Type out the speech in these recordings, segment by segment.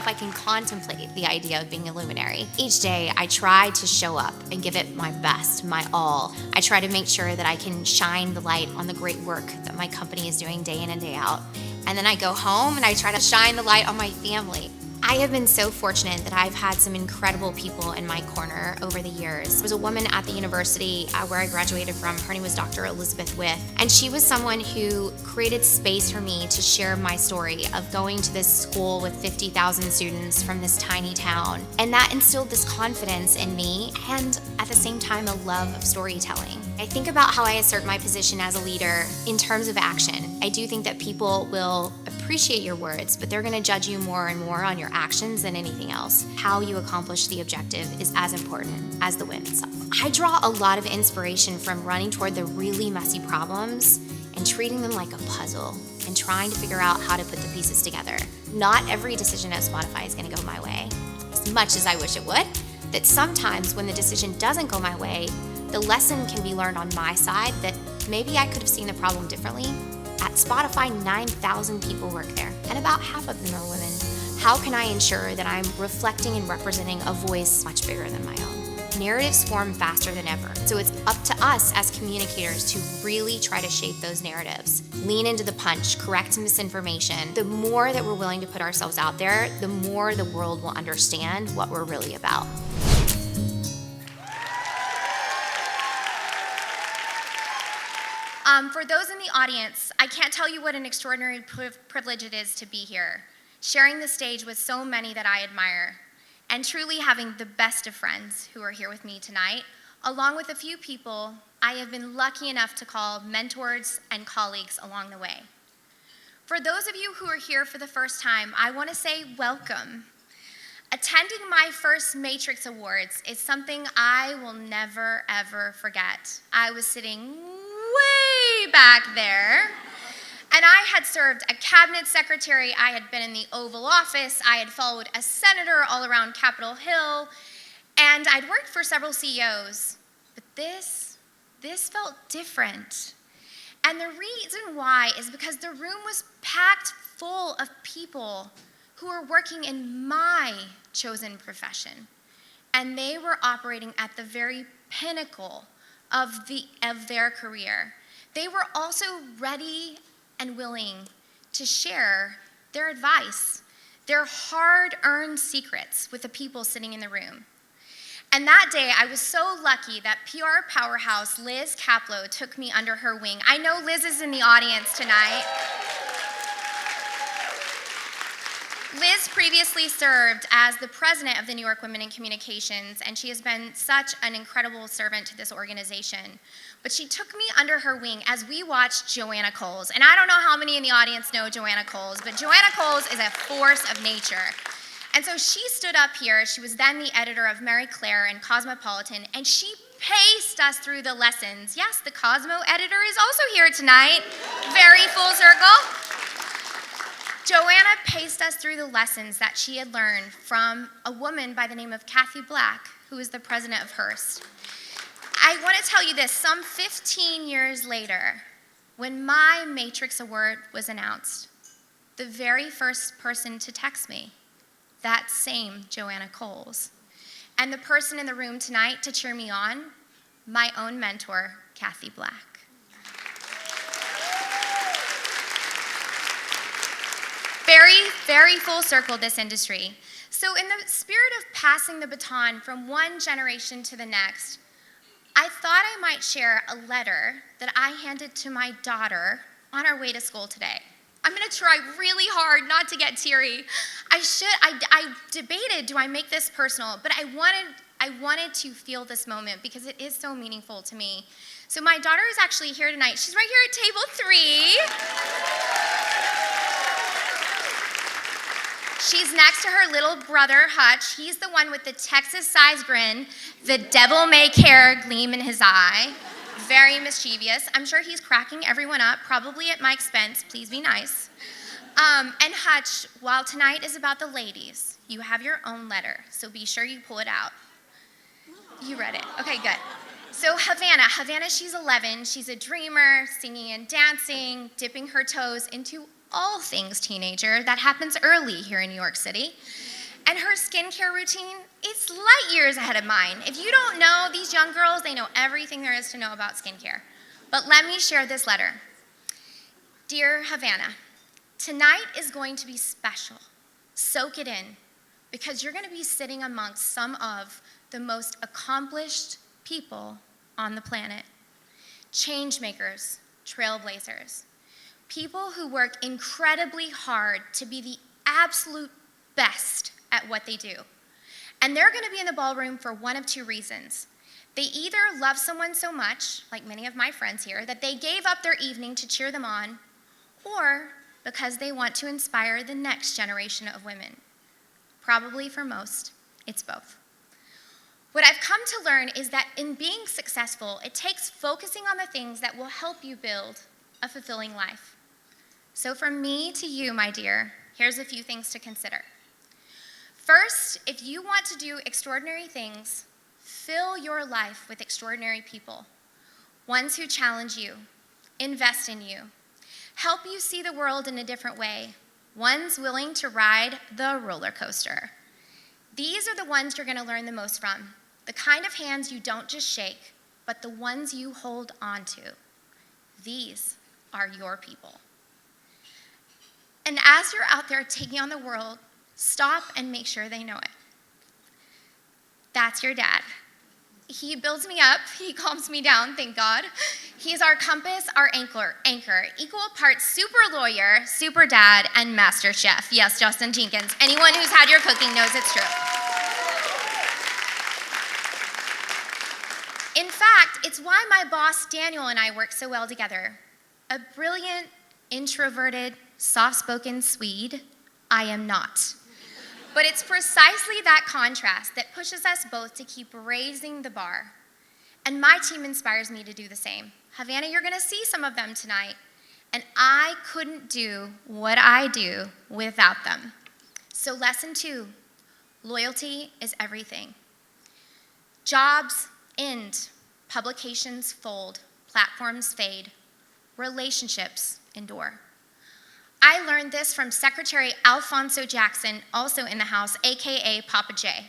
if I can contemplate the idea of being a luminary. Each day, I try to show up and give it my best, my all. I try to make sure that I can shine the light on the great work that my company is doing day in and day out. And then I go home and I try to shine the light on my family. I have been so fortunate that I've had some incredible people in my corner over the years. There was a woman at the university where I graduated from. Her name was Dr. Elizabeth With, and she was someone who created space for me to share my story of going to this school with 50,000 students from this tiny town. And that instilled this confidence in me and at the same time a love of storytelling. I think about how I assert my position as a leader in terms of action. I do think that people will appreciate your words, but they're going to judge you more and more on your actions than anything else. How you accomplish the objective is as important as the win itself. I draw a lot of inspiration from running toward the really messy problems and treating them like a puzzle and trying to figure out how to put the pieces together. Not every decision at Spotify is going to go my way, as much as I wish it would. That sometimes when the decision doesn't go my way, the lesson can be learned on my side that maybe I could have seen the problem differently. At Spotify, 9,000 people work there, and about half of them are women. How can I ensure that I'm reflecting and representing a voice much bigger than my own? Narratives form faster than ever, so it's up to us as communicators to really try to shape those narratives. Lean into the punch, correct misinformation. The more that we're willing to put ourselves out there, the more the world will understand what we're really about. For those in the audience, I can't tell you what an extraordinary privilege it is to be here, sharing the stage with so many that I admire, and truly having the best of friends who are here with me tonight, along with a few people I have been lucky enough to call mentors and colleagues along the way. For those of you who are here for the first time, I want to say welcome. Attending my first Matrix Awards is something I will never, ever forget. I was sitting way back there, and I had served a cabinet secretary, I had been in the Oval Office, I had followed a senator all around Capitol Hill, and I'd worked for several CEOs, but this felt different. And the reason why is because the room was packed full of people who were working in my chosen profession, and they were operating at the very pinnacle of their career. They were also ready and willing to share their advice, their hard-earned secrets with the people sitting in the room. And that day, I was so lucky that PR powerhouse Liz Kaplow took me under her wing. I know Liz is in the audience tonight. Liz previously served as the president of the New York Women in Communications, and she has been such an incredible servant to this organization. But she took me under her wing as we watched Joanna Coles. And I don't know how many in the audience know Joanna Coles, but Joanna Coles is a force of nature. And so she stood up here. She was then the editor of Marie Claire and Cosmopolitan, and she paced us through the lessons. Yes, the Cosmo editor is also here tonight. Very full circle. Joanna paced us through the lessons that she had learned from a woman by the name of Kathy Black, who is the president of Hearst. I want to tell you this, some 15 years later, when my Matrix Award was announced, the very first person to text me, that same Joanna Coles. And the person in the room tonight to cheer me on, my own mentor, Kathy Black. Very, very full circle, this industry. So in the spirit of passing the baton from one generation to the next, I thought I might share a letter that I handed to my daughter on our way to school today. I'm gonna try really hard not to get teary. I debated, do I make this personal? But I wanted to feel this moment because it is so meaningful to me. So my daughter is actually here tonight. She's right here at table 3. She's next to her little brother, Hutch. He's the one with the Texas-sized grin, the devil-may-care gleam in his eye. Very mischievous. I'm sure he's cracking everyone up, probably at my expense. Please be nice. And Hutch, while tonight is about the ladies, you have your own letter, so be sure you pull it out. You read it. Okay, good. So Havana, she's 11. She's a dreamer, singing and dancing, dipping her toes into all things teenager. That happens early here in New York City. And her skincare routine is light years ahead of mine. If you don't know, these young girls, they know everything there is to know about skincare. But let me share this letter. Dear Havana, tonight is going to be special. Soak it in, because you're going to be sitting amongst some of the most accomplished people on the planet. Change makers, trailblazers, people who work incredibly hard to be the absolute best at what they do. And they're going to be in the ballroom for one of two reasons. They either love someone so much, like many of my friends here, that they gave up their evening to cheer them on, or because they want to inspire the next generation of women. Probably for most, it's both. What I've come to learn is that in being successful, it takes focusing on the things that will help you build a fulfilling life. So from me to you, my dear, here's a few things to consider. First, if you want to do extraordinary things, fill your life with extraordinary people. Ones who challenge you, invest in you, help you see the world in a different way. Ones willing to ride the roller coaster. These are the ones you're going to learn the most from. The kind of hands you don't just shake, but the ones you hold on to. These are your people. And as you're out there taking on the world, stop and make sure they know it. That's your dad. He builds me up, he calms me down, thank God. He's our compass, our anchor, equal parts super lawyer, super dad, and master chef. Yes, Justin Jenkins. Anyone who's had your cooking knows it's true. In fact, it's why my boss Daniel and I work so well together. A brilliant, introverted, soft-spoken Swede, I am not. But it's precisely that contrast that pushes us both to keep raising the bar. And my team inspires me to do the same. Havana, you're gonna see some of them tonight, and I couldn't do what I do without them. So lesson 2, loyalty is everything. Jobs end, publications fold, platforms fade, relationships endure. I learned this from Secretary Alphonso Jackson, also in the house, AKA Papa J.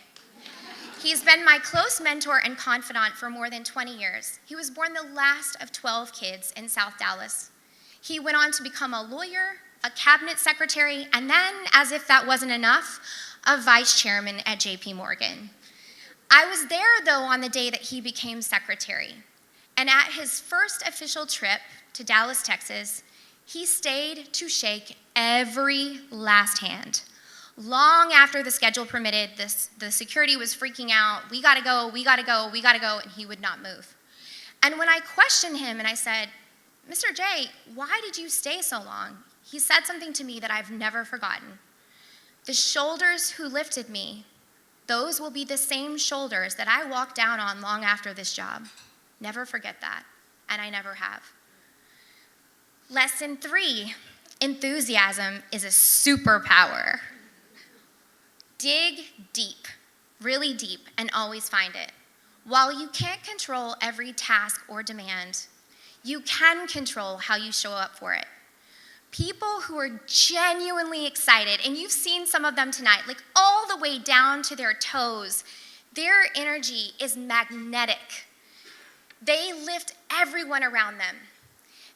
He's been my close mentor and confidant for more than 20 years. He was born the last of 12 kids in South Dallas. He went on to become a lawyer, a cabinet secretary, and then, as if that wasn't enough, a vice chairman at JP Morgan. I was there, though, on the day that he became secretary. And at his first official trip to Dallas, Texas, he stayed to shake every last hand. Long after the schedule permitted, the security was freaking out, we gotta go, and he would not move. And when I questioned him and I said, Mr. J, why did you stay so long? He said something to me that I've never forgotten. The shoulders who lifted me, those will be the same shoulders that I walk down on long after this job. Never forget that, and I never have. Lesson 3, enthusiasm is a superpower. Dig deep, really deep, and always find it. While you can't control every task or demand, you can control how you show up for it. People who are genuinely excited, and you've seen some of them tonight, like all the way down to their toes, their energy is magnetic. They lift everyone around them.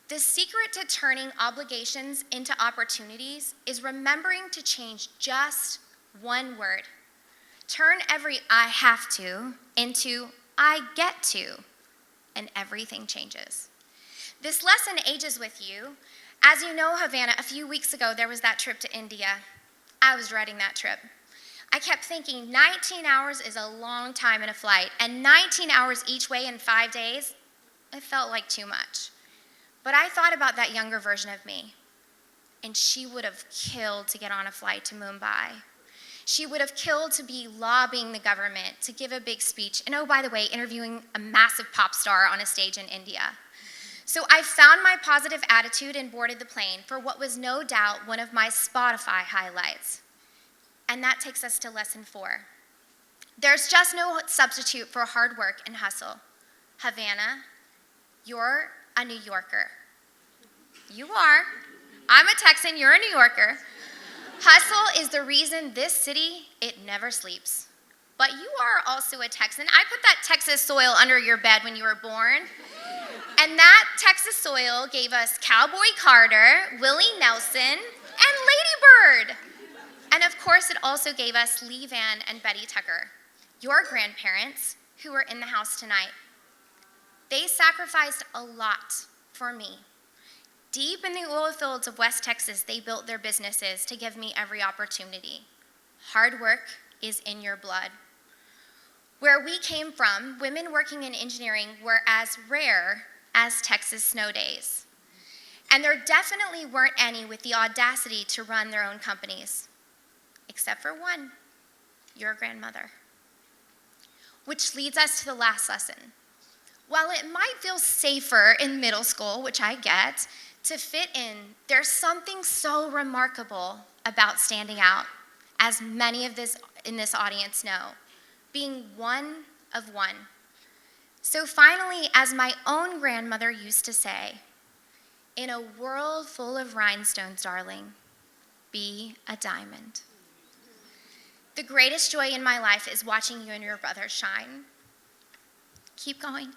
The secret to turning obligations into opportunities is remembering to change just one word. Turn every I have to into I get to, and everything changes. This lesson ages with you. As you know, Havana, a few weeks ago there was that trip to India. I was dreading that trip. I kept thinking 19 hours is a long time in a flight, and 19 hours each way in 5 days, it felt like too much. But I thought about that younger version of me, and she would have killed to get on a flight to Mumbai. She would have killed to be lobbying the government, to give a big speech, and oh, by the way, interviewing a massive pop star on a stage in India. So I found my positive attitude and boarded the plane for what was no doubt one of my Spotify highlights. And that takes us to lesson 4. There's just no substitute for hard work and hustle. Havana, you're a New Yorker. You are. I'm a Texan, you're a New Yorker. Hustle is the reason this city, it never sleeps. But you are also a Texan. I put that Texas soil under your bed when you were born. And that Texas soil gave us Cowboy Carter, Willie Nelson, and Lady Bird. And of course, it also gave us Lee Van and Betty Tucker, your grandparents, who are in the house tonight. They sacrificed a lot for me. Deep in the oil fields of West Texas, they built their businesses to give me every opportunity. Hard work is in your blood. Where we came from, women working in engineering were as rare as Texas snow days. And there definitely weren't any with the audacity to run their own companies, except for one, your grandmother. Which leads us to the last lesson. While it might feel safer in middle school, which I get, to fit in, there's something so remarkable about standing out, as many of this in this audience know, being one of one. So finally, as my own grandmother used to say, in a world full of rhinestones, darling, be a diamond. The greatest joy in my life is watching you and your brother shine. Keep going.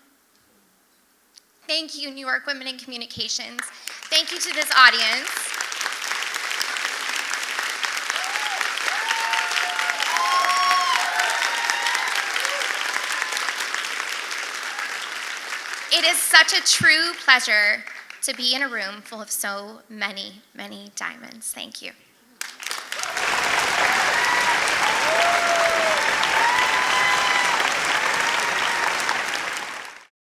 Thank you, New York Women in Communications. Thank you to this audience. It is such a true pleasure to be in a room full of so many, many diamonds. Thank you.